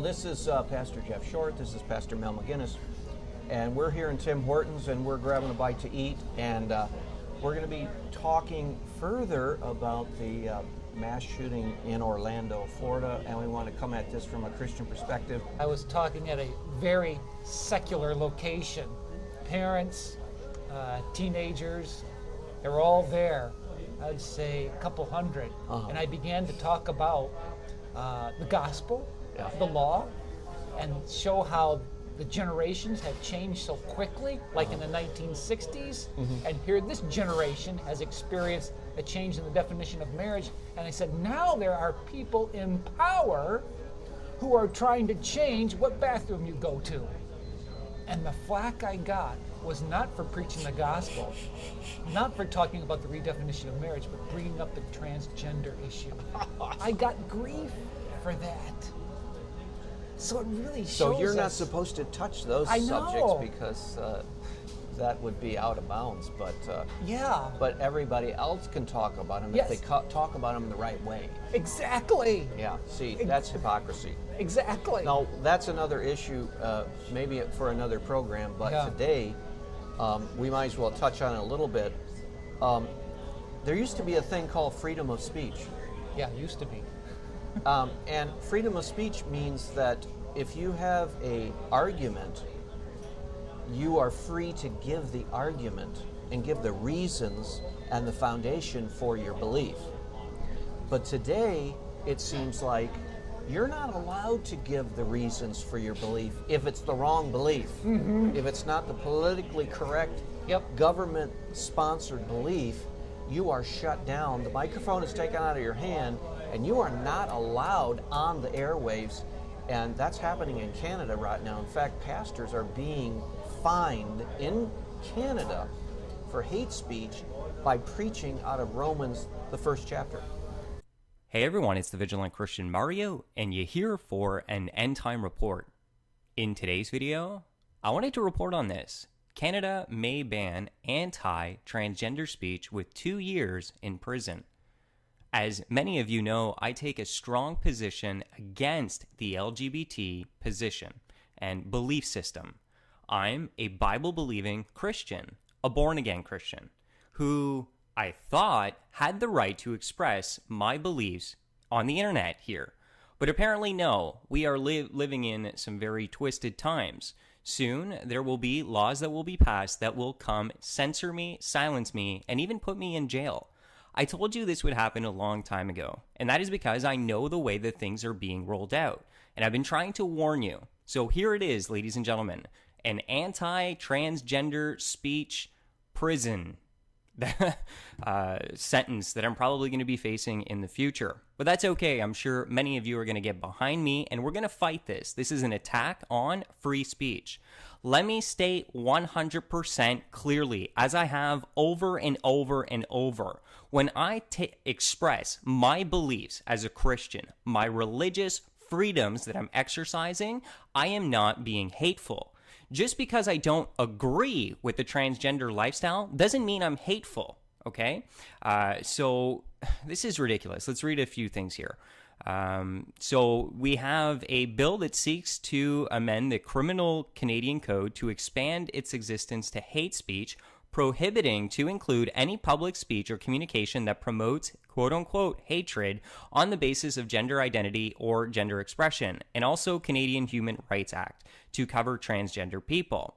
this is Pastor Jeff Short. This is Pastor Mel McGinnis. And we're here in Tim Hortons, and we're grabbing a bite to eat. And we're going to be talking further about the mass shooting in Orlando, Florida. And we want to come at this from a Christian perspective. I was talking at a very secular location. Parents, teenagers, they were all there. I'd say a couple hundred. And I began to talk about the gospel, the law, and show how the generations have changed so quickly, like in the 1960s. And here this generation has experienced a change in the definition of marriage. And I said, now there are people in power who are trying to change what bathroom you go to. And the flack I got was not for preaching the gospel, not for talking about the redefinition of marriage, but bringing up the transgender issue. I got grief for that. So it really shows. So you're not supposed to touch those subjects because that would be out of bounds. But yeah. But everybody else can talk about them if they talk about them the right way. Exactly. Yeah. See, that's hypocrisy. Exactly. Now that's another issue, maybe for another program. But today, we might as well touch on it a little bit. There used to be a thing called freedom of speech. Yeah, it used to be. And freedom of speech means that if you have an argument, you are free to give the argument and give the reasons and the foundation for your belief. But today, it seems like you're not allowed to give the reasons for your belief if it's the wrong belief. If it's not the politically correct, government-sponsored belief, you are shut down. The microphone is taken out of your hand, and you are not allowed on the airwaves. And that's happening in Canada right now. In fact, pastors are being fined in Canada for hate speech by preaching out of Romans, the 1st chapter. Hey everyone, it's the Vigilant Christian Mario, and you're here for an End Time Report. In today's video, I wanted to report on this. Canada may ban anti-transgender speech with 2 years in prison. As many of you know, I take a strong position against the LGBT position and belief system. I'm a Bible-believing Christian, a born-again Christian, who I thought had the right to express my beliefs on the internet here. But apparently no, we are living in some very twisted times. Soon, there will be laws that will be passed that will come censor me, silence me, and even put me in jail. I told you this would happen a long time ago, and that is because I know the way that things are being rolled out, and I've been trying to warn you. So here it is, ladies and gentlemen, an anti-transgender speech prison sentence that I'm probably going to be facing in the future. But that's okay. I'm sure many of you are going to get behind me, and we're going to fight this. This is an attack on free speech. Let me state 100% clearly, as I have over and over and over. When I express my beliefs as a Christian, my religious freedoms that I'm exercising, I am not being hateful. Just because I don't agree with the transgender lifestyle doesn't mean I'm hateful, okay? So this is ridiculous. Let's read a few things here. So we have a bill that seeks to amend the Criminal Canadian Code to expand its existence to hate speech, prohibiting to include any public speech or communication that promotes quote-unquote hatred on the basis of gender identity or gender expression, and also Canadian Human Rights Act to cover transgender people.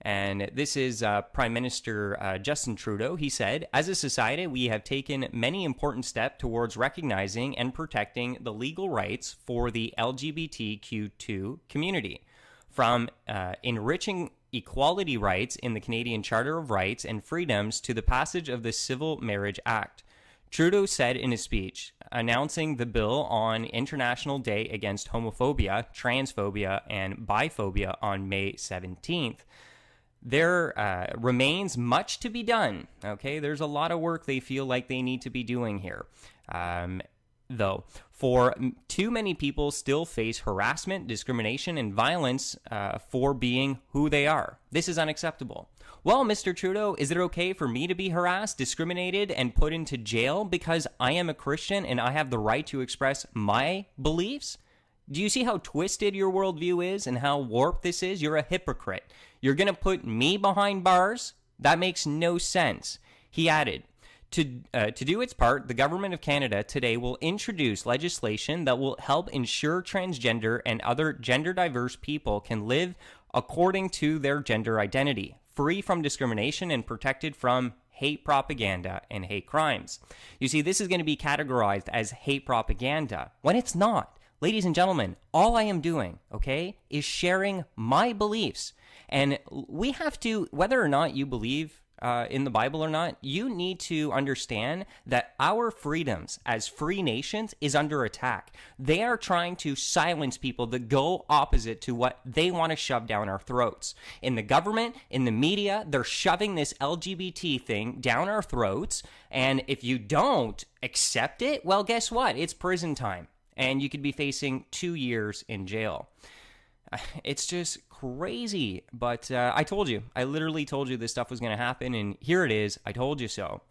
And this is Prime Minister Justin Trudeau. He said, as a society, we have taken many important steps towards recognizing and protecting the legal rights for the LGBTQ2 community, from enriching equality rights in the Canadian Charter of Rights and Freedoms to the passage of the Civil Marriage Act. Trudeau said in his speech, announcing the bill on International Day Against Homophobia, Transphobia, and Biphobia on May 17th, there remains much to be done. Okay, there's a lot of work they feel like they need to be doing here. Though, for too many people still face harassment, discrimination, and violence for being who they are. This is unacceptable. Well, Mr. Trudeau, is it okay for me to be harassed, discriminated, and put into jail because I am a Christian and I have the right to express my beliefs? Do you see how twisted your worldview is and how warped this is? You're a hypocrite. You're going to put me behind bars? That makes no sense. He added, to do its part, the Government of Canada today will introduce legislation that will help ensure transgender and other gender-diverse people can live according to their gender identity, free from discrimination and protected from hate propaganda and hate crimes. You see, this is going to be categorized as hate propaganda when it's not. Ladies and gentlemen, all I am doing, okay, is sharing my beliefs. And we have to, whether or not you believe in the Bible or not, you need to understand that our freedoms as free nations is under attack. They are trying to silence people that go opposite to what they want to shove down our throats. In the government, in the media, they're shoving this LGBT thing down our throats. And if you don't accept it, well, guess what? It's prison time. And you could be facing 2 years in jail. It's just crazy. But I told you. I literally told you this stuff was going to happen. And here it is. I told you so.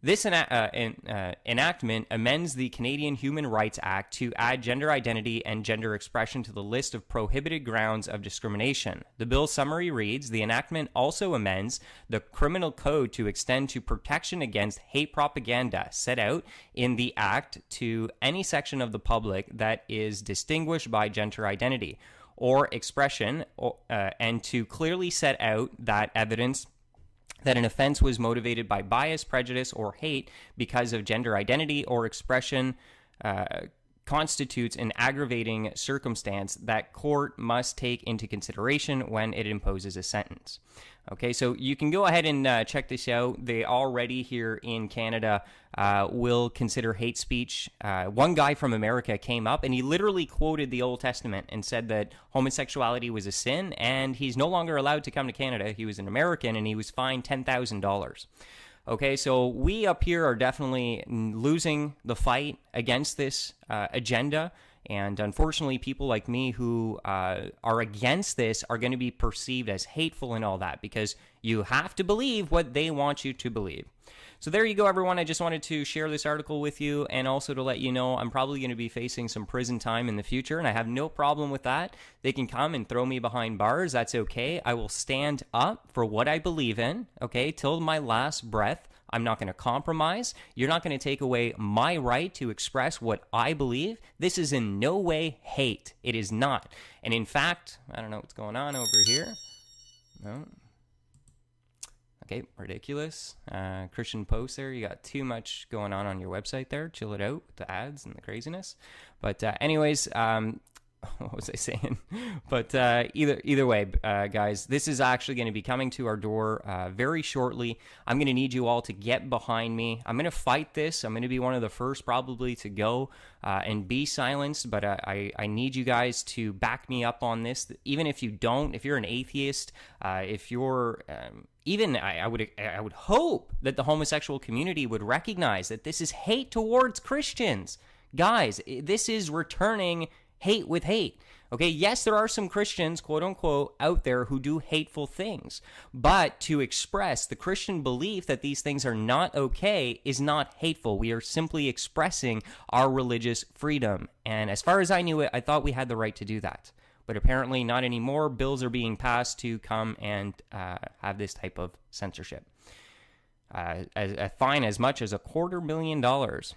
This enactment amends the Canadian Human Rights Act to add gender identity and gender expression to the list of prohibited grounds of discrimination. The bill summary reads, the enactment also amends the criminal code to extend to protection against hate propaganda set out in the act to any section of the public that is distinguished by gender identity or expression, and to clearly set out that evidence that an offense was motivated by bias, prejudice, or hate because of gender identity or expression constitutes an aggravating circumstance that court must take into consideration when it imposes a sentence. Okay, so you can go ahead and check this out. They already here in Canada will consider hate speech. One guy from America came up and he literally quoted the Old Testament and said that homosexuality was a sin and he's no longer allowed to come to Canada. He was an American and he was fined $10,000. Okay, so we up here are definitely losing the fight against this agenda. And unfortunately, people like me who are against this are going to be perceived as hateful and all that because you have to believe what they want you to believe. So there you go, everyone. I just wanted to share this article with you and also to let you know I'm probably going to be facing some prison time in the future, and I have no problem with that. They can come and throw me behind bars. That's okay. I will stand up for what I believe in, okay, till my last breath. I'm not going to compromise. You're not going to take away my right to express what I believe. This is in no way hate. It is not. And in fact, I don't know what's going on over here. No. Okay, ridiculous. Christian Post there. You got too much going on your website there. Chill it out with the ads and the craziness. But anyways, what was I saying? But either way, guys, this is actually going to be coming to our door very shortly. I'm going to need you all to get behind me. I'm going to fight this. I'm going to be one of the first probably to go and be silenced, but I need you guys to back me up on this. Even if you don't, if you're an atheist, if you're even I would hope that the homosexual community would recognize that this is hate towards Christians. Guys, this is returning hate with hate. Okay, yes, there are some Christians, quote unquote, out there who do hateful things, but to express the Christian belief that these things are not okay is not hateful. We are simply expressing our religious freedom. And as far as I knew it, I thought we had the right to do that. But apparently not anymore. Bills are being passed to come and have this type of censorship. A fine as much as $250,000.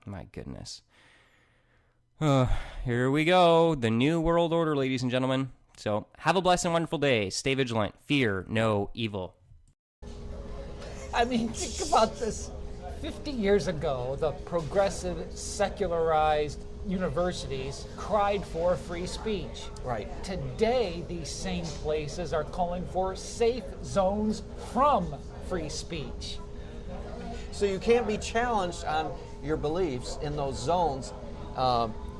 My goodness. Here we go. The new world order, ladies and gentlemen. So have a blessed and wonderful day. Stay vigilant. Fear no evil. I mean, think about this. 50 years ago, the progressive, secularized universities cried for free speech. Right. Today, these same places are calling for safe zones from free speech. So you can't be challenged on your beliefs in those zones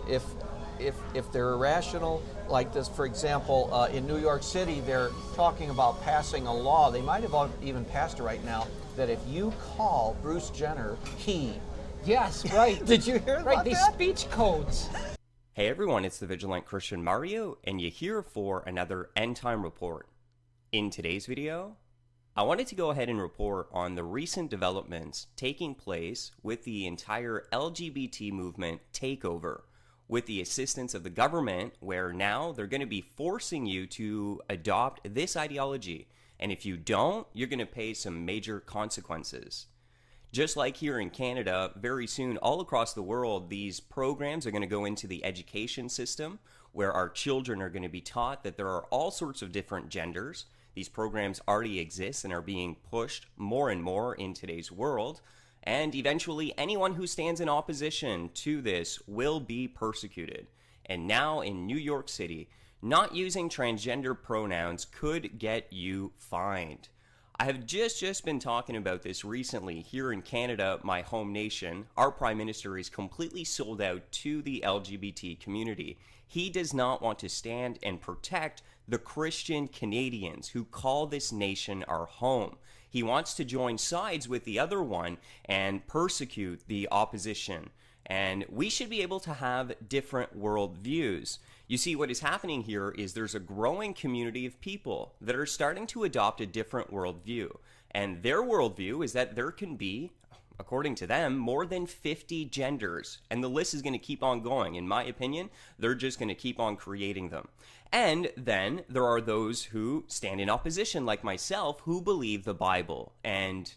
if they're irrational, like this. For example, in New York City, they're talking about passing a law. They might have even passed it right now, that if you call Bruce Jenner he. Yes, right. Did you hear about right, these that? speech codes. Hey everyone, it's the Vigilant Christian Mario, and you're here for another End Time Report. In today's video, I wanted to go ahead and report on the recent developments taking place with the entire LGBT movement takeover. with the assistance of the government, where now they're going to be forcing you to adopt this ideology. And if you don't, you're going to pay some major consequences. Just like here in Canada, very soon, all across the world, these programs are going to go into the education system, where our children are going to be taught that there are all sorts of different genders. These programs already exist and are being pushed more and more in today's world. And eventually, anyone who stands in opposition to this will be persecuted. And now in New York City, not using transgender pronouns could get you fined. I have just been talking about this recently. Here in Canada, my home nation, our Prime Minister is completely sold out to the LGBT community. He does not want to stand and protect the Christian Canadians who call this nation our home. He wants to join sides with the other one and persecute the opposition. And we should be able to have different worldviews. You see, what is happening here is there's a growing community of people that are starting to adopt a different worldview. And their worldview is that there can be, according to them, more than 50 genders. And the list is going to keep on going. In my opinion, they're just going to keep on creating them. And then there are those who stand in opposition, like myself, who believe the Bible. And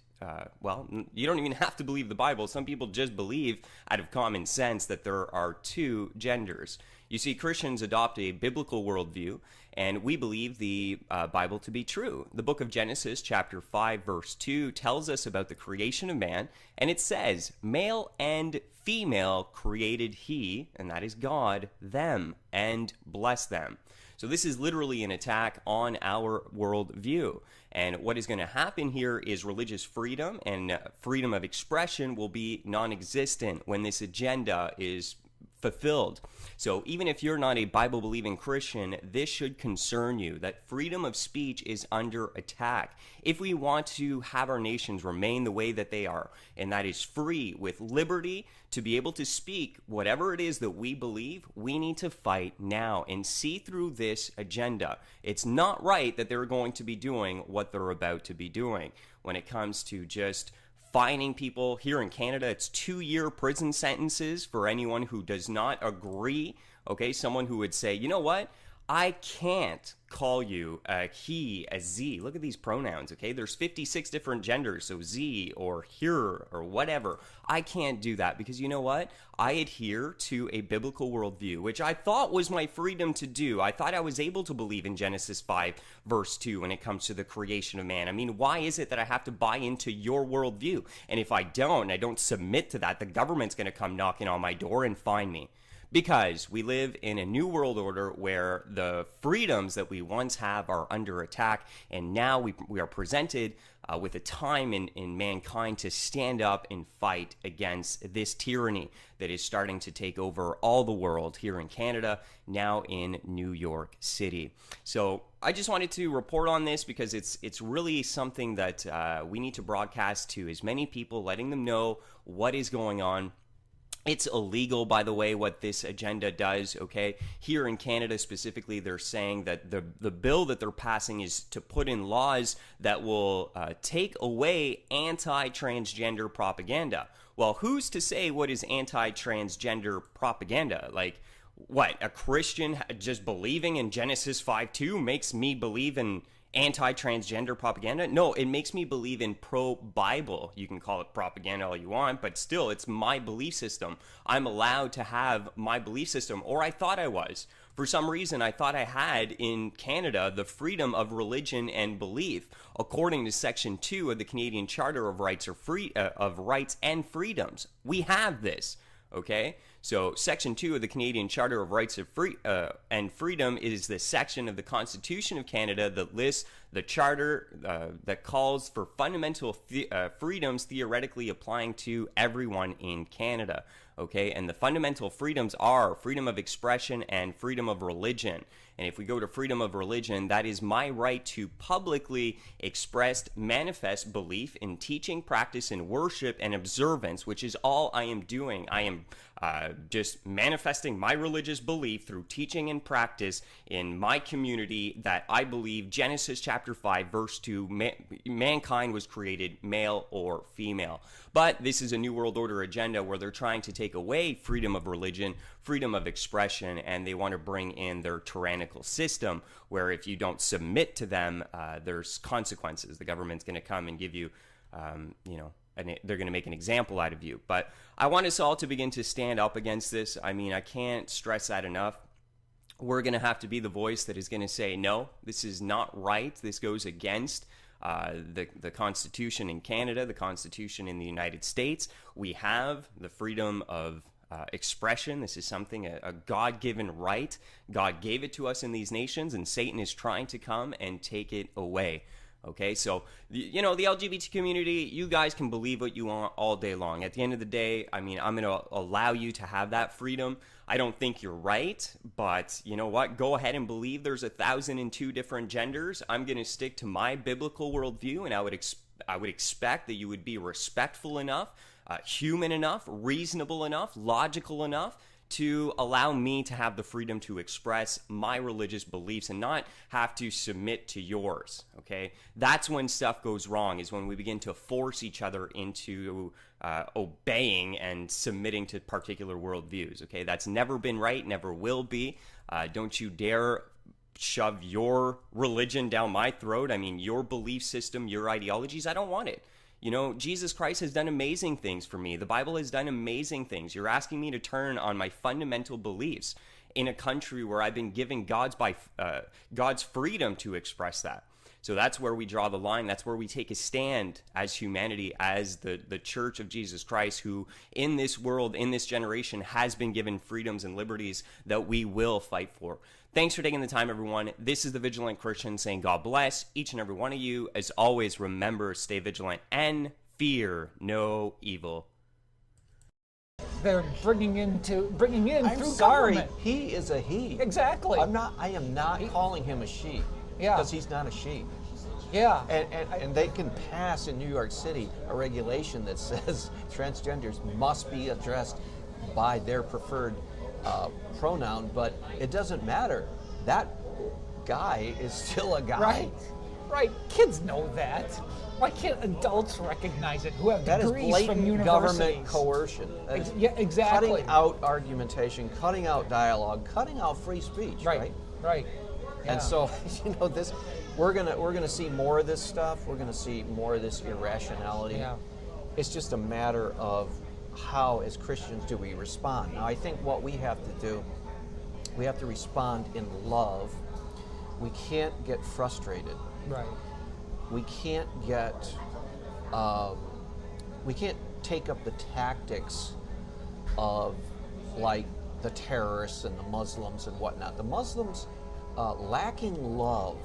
well, you don't even have to believe the Bible. Some people just believe out of common sense that there are two genders. You see, Christians adopt a biblical worldview, and we believe the Bible to be true. The book of Genesis, chapter 5, verse 2, tells us about the creation of man, and it says, male and female created he, and that is God, them, and bless them. So this is literally an attack on our worldview. And what is going to happen here is religious freedom and freedom of expression will be non-existent when this agenda is fulfilled. So even if you're not a Bible-believing Christian, this should concern you, that freedom of speech is under attack. If we want to have our nations remain the way that they are, and that is free with liberty to be able to speak whatever it is that we believe, we need to fight now and see through this agenda. It's not right that they're going to be doing what they're about to be doing when it comes to just fining people. Here in Canada, it's 2-year prison sentences for anyone who does not agree. Okay, someone who would say, you know what? I can't call you a he, a Z. Look at these pronouns, okay? There's 56 different genders, so Z or her or whatever. I can't do that because you know what? I adhere to a biblical worldview, which I thought was my freedom to do. I thought I was able to believe in Genesis 5, verse 2 when it comes to the creation of man. I mean, why is it that I have to buy into your worldview? And if I don't, I don't submit to that, the government's going to come knocking on my door and find me. Because we live in a new world order where the freedoms that we once have are under attack, and now we are presented with a time in mankind to stand up and fight against this tyranny that is starting to take over all the world here in Canada, now in New York City. So I just wanted to report on this because it's really something that we need to broadcast to as many people, letting them know what is going on. It's illegal, by the way, what this agenda does, okay? Here in Canada specifically, they're saying that the bill that they're passing is to put in laws that will take away anti-transgender propaganda. Well, who's to say what is anti-transgender propaganda? Like, what, a Christian just believing in Genesis 5:2 makes me believe in anti-transgender propaganda? No, it makes me believe in pro-Bible. You can call it propaganda all you want, but still, it's my belief system. I'm allowed to have my belief system, or I thought I was. For some reason, I thought I had in Canada the freedom of religion and belief, according to Section 2 of the Canadian Charter of Rights and Freedoms. We have this. Okay, so Section 2 of the Canadian Charter of Rights and Freedom is the section of the Constitution of Canada that lists the charter that calls for fundamental freedoms theoretically applying to everyone in Canada. Okay, and the fundamental freedoms are freedom of expression and freedom of religion. And if we go to freedom of religion, that is my right to publicly express, manifest belief in teaching, practice, and worship and observance, which is all I am doing. I am just manifesting my religious belief through teaching and practice in my community that I believe Genesis chapter 5 verse 2, mankind was created male or female. But this is a New World Order agenda where they're trying to take away freedom of religion, freedom of expression, and they want to bring in their tyrannical system where if you don't submit to them, there's consequences. The government's going to come and give you, and they're going to make an example out of you. But I want us all to begin to stand up against this. I mean, I can't stress that enough. We're going to have to be the voice that is going to say, no, this is not right. This goes against the Constitution in Canada, the Constitution in the United States. We have the freedom of expression. This is something, a God-given right. God gave it to us in these nations, and Satan is trying to come and take it away. Okay, so, the LGBT community, you guys can believe what you want all day long. At the end of the day, I mean, I'm going to allow you to have that freedom. I don't think you're right, but you know what? Go ahead and believe there's 1,002 different genders. I'm going to stick to my biblical worldview, and I would expect that you would be respectful enough, human enough, reasonable enough, logical enough to allow me to have the freedom to express my religious beliefs and not have to submit to yours, okay? That's when stuff goes wrong, is when we begin to force each other into obeying and submitting to particular worldviews, okay? That's never been right, never will be. Don't you dare shove your religion down my throat. I mean, your belief system, your ideologies, I don't want it. Jesus Christ has done amazing things for me. The Bible has done amazing things. You're asking me to turn on my fundamental beliefs in a country where I've been given God's freedom to express that. So that's where we draw the line. That's where we take a stand as humanity, as the Church of Jesus Christ, who in this world, in this generation, has been given freedoms and liberties that we will fight for. Thanks for taking the time, everyone. This is the Vigilant Christian saying God bless each and every one of you. As always, remember, stay vigilant and fear no evil. They're bringing in through sorry, government. he is a he. Exactly. I am not calling him a she. Yeah. Because he's not a she. Yeah. And they can pass in New York City a regulation that says transgenders must be addressed by their preferred pronoun, but it doesn't matter. That guy is still a guy. Right. Kids know that. Why can't adults recognize it who have That is degrees from blatant universities? government coercion. Yeah, exactly. Cutting out argumentation, cutting out dialogue, cutting out free speech. Right. Yeah. And so, we're gonna see more of this stuff. We're gonna see more of this irrationality. Yeah. It's just a matter of how, as Christians, do we respond. Now, I think what we have to do, we have to respond in love. We can't get frustrated. Right. We can't take up the tactics of, like, the terrorists and the Muslims and whatnot. The Muslims, lacking love,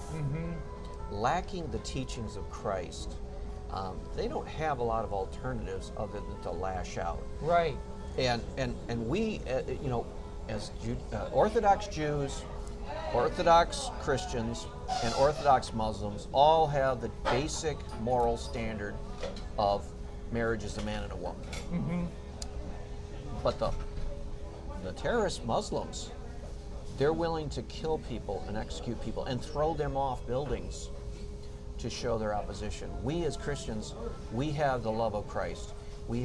lacking the teachings of Christ, they don't have a lot of alternatives other than to lash out. Right. And we, as Orthodox Jews, Orthodox Christians, and Orthodox Muslims all have the basic moral standard of marriage is a man and a woman. Mm-hmm. But the terrorist Muslims, they're willing to kill people and execute people and throw them off buildings to show their opposition. We as Christians, we have the love of Christ. We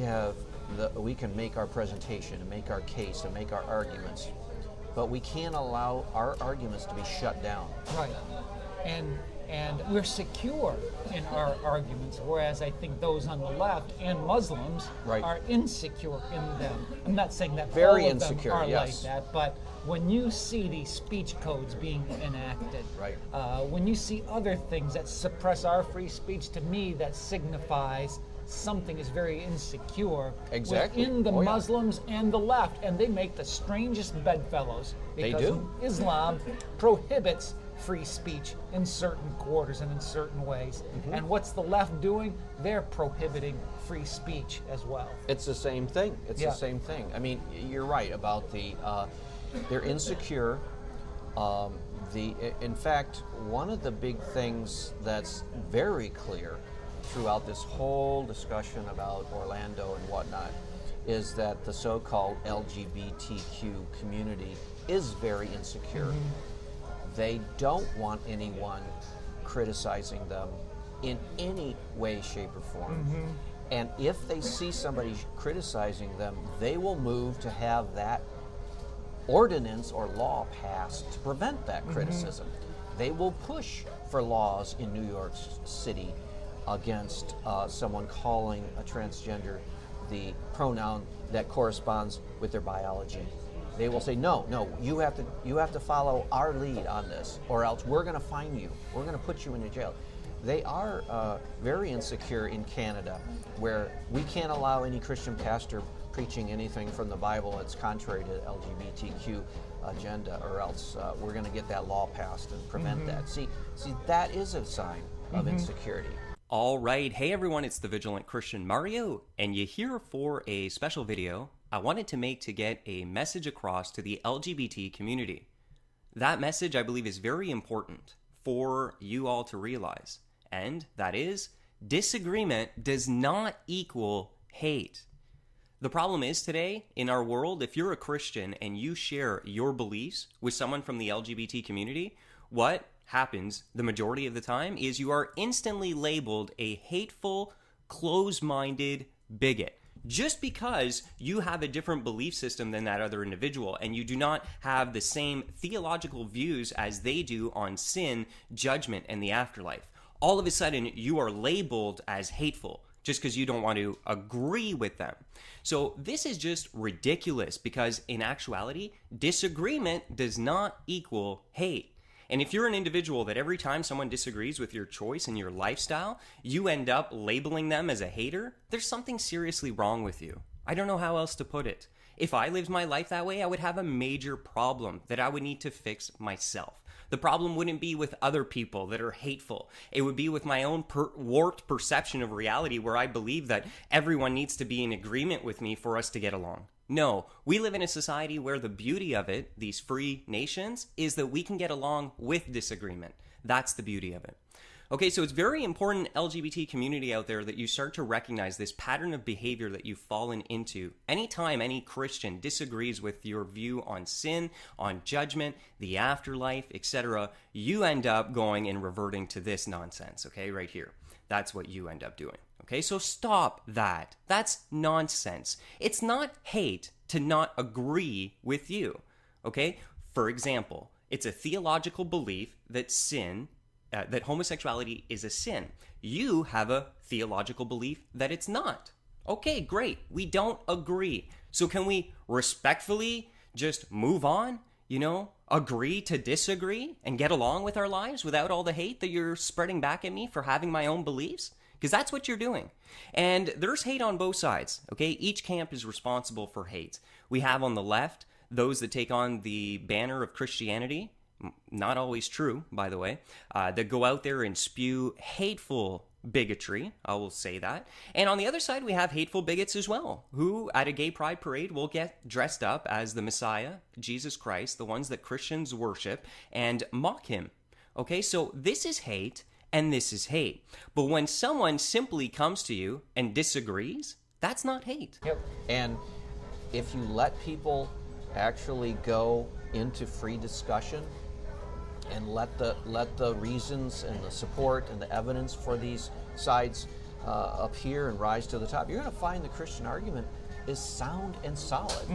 can make our presentation and make our case and make our arguments, but we can't allow our arguments to be shut down. Right. And we're secure in our arguments, whereas I think those on the left and Muslims are insecure in them. I'm not saying that very all of insecure, them are yes. like that, but when you see these speech codes being enacted, when you see other things that suppress our free speech, to me that signifies something is very insecure within the Muslims and the left, and they make the strangest bedfellows because Islam prohibits free speech in certain quarters and in certain ways. Mm-hmm. And what's the left doing? They're prohibiting free speech as well. It's the same thing. It's the same thing. I mean, you're right about they're insecure. In fact, one of the big things that's very clear throughout this whole discussion about Orlando and whatnot is that the so-called LGBTQ community is very insecure. They don't want anyone criticizing them in any way, shape, or form. And if they see somebody criticizing them, they will move to have that ordinance or law passed to prevent that criticism. They will push for laws in New York City against someone calling a transgender the pronoun that corresponds with their biology. They will say, no, you have to follow our lead on this, or else we're going to fine you. We're going to put you in jail. They are very insecure in Canada, where we can't allow any Christian pastor preaching anything from the Bible that's contrary to LGBTQ agenda, or else we're going to get that law passed and prevent that. See, that is a sign of insecurity. All right. Hey, everyone. It's the Vigilant Christian Mario, and you're here for a special video I wanted to make to get a message across to the LGBT community. That message, I believe, is very important for you all to realize, and that is, disagreement does not equal hate. The problem is today, in our world, if you're a Christian and you share your beliefs with someone from the LGBT community, what happens the majority of the time is you are instantly labeled a hateful, closed-minded bigot. Just because you have a different belief system than that other individual and you do not have the same theological views as they do on sin, judgment, and the afterlife. All of a sudden, you are labeled as hateful just because you don't want to agree with them. So this is just ridiculous because in actuality, disagreement does not equal hate. And if you're an individual that every time someone disagrees with your choice and your lifestyle, you end up labeling them as a hater, there's something seriously wrong with you. I don't know how else to put it. If I lived my life that way, I would have a major problem that I would need to fix myself. The problem wouldn't be with other people that are hateful. It would be with my own warped perception of reality where I believe that everyone needs to be in agreement with me for us to get along. No, we live in a society where the beauty of it, these free nations, is that we can get along with disagreement. That's the beauty of it. Okay, so it's very important, LGBT community out there, that you start to recognize this pattern of behavior that you've fallen into. Anytime any Christian disagrees with your view on sin, on judgment, the afterlife, etc., you end up going and reverting to this nonsense, okay, right here. That's what you end up doing. Okay, so stop that. That's nonsense. It's not hate to not agree with you. Okay, for example, it's a theological belief that that homosexuality is a sin. You have a theological belief that it's not. Okay, great. We don't agree. So can we respectfully just move on? Agree to disagree and get along with our lives without all the hate that you're spreading back at me for having my own beliefs? Because that's what you're doing. And there's hate on both sides, okay? Each camp is responsible for hate. We have on the left those that take on the banner of Christianity, not always true, by the way, that go out there and spew hateful bigotry, I will say that. And on the other side, we have hateful bigots as well, who at a gay pride parade will get dressed up as the Messiah, Jesus Christ, the ones that Christians worship, and mock him. Okay, so this is hate, and this is hate. But when someone simply comes to you and disagrees, that's not hate. Yep. And if you let people actually go into free discussion and let the reasons and the support and the evidence for these sides appear and rise to the top, you're going to find the Christian argument is sound and solid.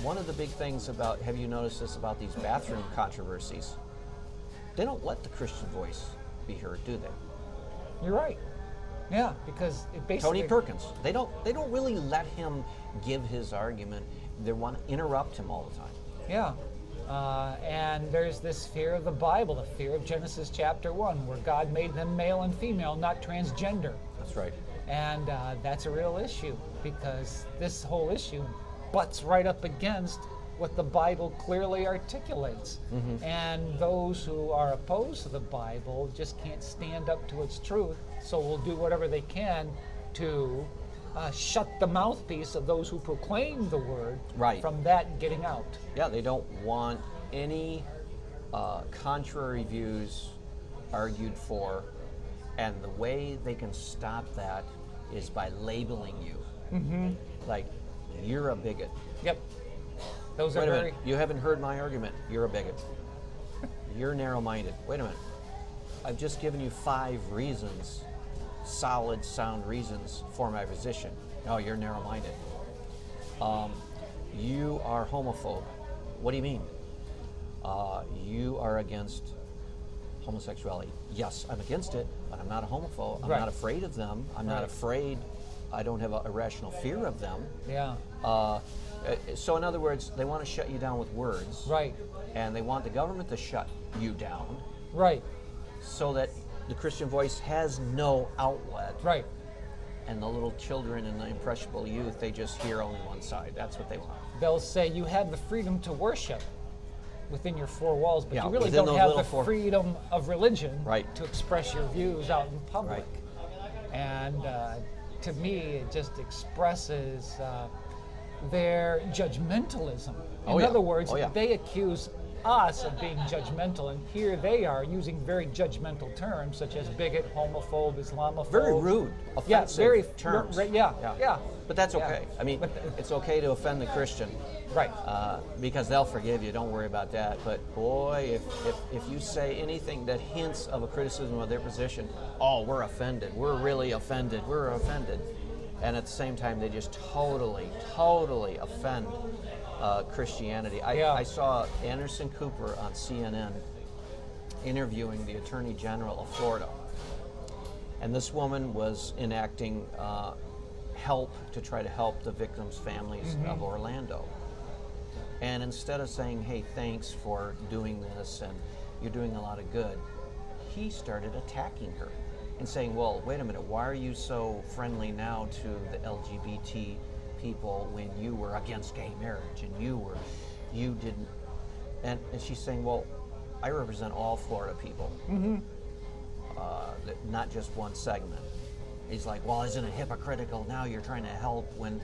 One of the big things about, have you noticed this about these bathroom controversies? They don't let the Christian voice be heard, do they? You're right. Yeah, because it basically... Tony Perkins, they don't really let him give his argument. They want to interrupt him all the time. Yeah. And there's this fear of the Bible, the fear of Genesis chapter 1, where God made them male and female, not transgender. That's right. And that's a real issue, because this whole issue butts right up against what the Bible clearly articulates. And those who are opposed to the Bible just can't stand up to its truth, so will do whatever they can to shut the mouthpiece of those who proclaim the word from that getting out. Yeah, they don't want any contrary views argued for, and the way they can stop that is by labeling you Like, you're a bigot. Yep. Those are Wait a very. minute, you haven't heard my argument. You're a bigot. You're narrow-minded. Wait a minute. I've just given you 5 reasons, solid, sound reasons for my position. Oh, you're narrow-minded. You are homophobe. What do you mean? You are against homosexuality. Yes, I'm against it, but I'm not a homophobe. I'm Right. not afraid of them. I'm not Right. afraid. I don't have a irrational fear of them. Yeah. So in other words, they want to shut you down with words. Right. And they want the government to shut you down Right. so that the Christian voice has no outlet. Right. And the little children and the impressionable youth, they just hear only one side. That's what they want. They'll say you have the freedom to worship within your 4 walls, but Yeah, you really within don't those have little the 4 freedom of religion Right. to express your views out in public. Right. And to me, it just expresses their judgmentalism. Oh, In yeah. other words, Oh, yeah. they accuse us of being judgmental, and here they are using very judgmental terms such as bigot, homophobe, Islamophobe. Very rude, offensive very terms. yeah. But that's Yeah. okay. I mean, it's okay to offend the Christian. Right. Because they'll forgive you. Don't worry about that. But boy, if you say anything that hints of a criticism of their position, oh, we're offended. We're really offended. We're offended. And at the same time, they just totally offend Christianity. I saw Anderson Cooper on CNN interviewing the Attorney General of Florida. And this woman was enacting help to try to help the victims' families of Orlando. And instead of saying, hey, thanks for doing this and you're doing a lot of good, he started attacking her and saying, well, wait a minute, why are you so friendly now to the LGBT people when you were against gay marriage and you didn't? And she's saying, well, I represent all Florida people, not just one segment. He's like, well, isn't it hypocritical now you're trying to help when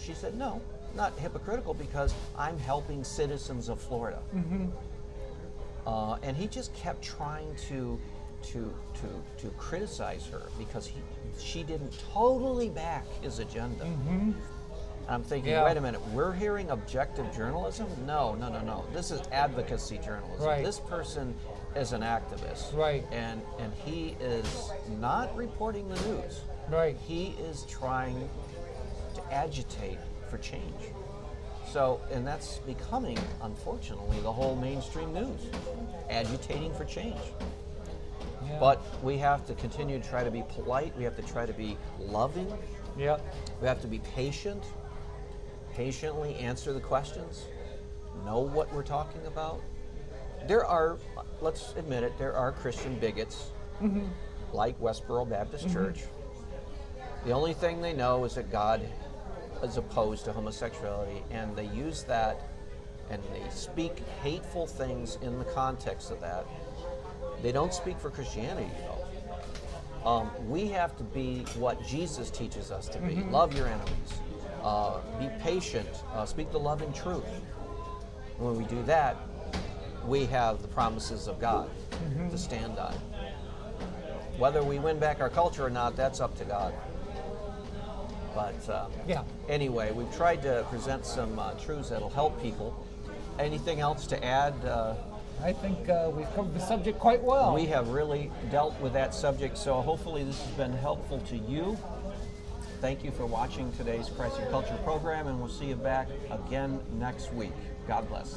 she said, no, not hypocritical because I'm helping citizens of Florida. And he just kept trying to criticize her because she didn't totally back his agenda. And I'm thinking, wait a minute, we're hearing objective journalism? No. This is advocacy journalism. Right. This person is an activist. Right. And he is not reporting the news. Right. He is trying to agitate for change. So, and that's becoming, unfortunately, the whole mainstream news, agitating for change. Yeah. But we have to continue to try to be polite. We have to try to be loving. Yeah. We have to be patient, patiently answer the questions, know what we're talking about. There are, let's admit it, there are Christian bigots, like Westboro Baptist Church. The only thing they know is that God is opposed to homosexuality, and they use that and they speak hateful things in the context of that. They don't speak for Christianity, though. We have to be what Jesus teaches us to be. Love your enemies. Be patient. Speak the love and truth. And when we do that, we have the promises of God to stand on. Whether we win back our culture or not, that's up to God. But anyway, we've tried to present some truths that'll help people. Anything else to add? I think we've covered the subject quite well. We have really dealt with that subject, so hopefully this has been helpful to you. Thank you for watching today's Christ and Culture program, and we'll see you back again next week. God bless.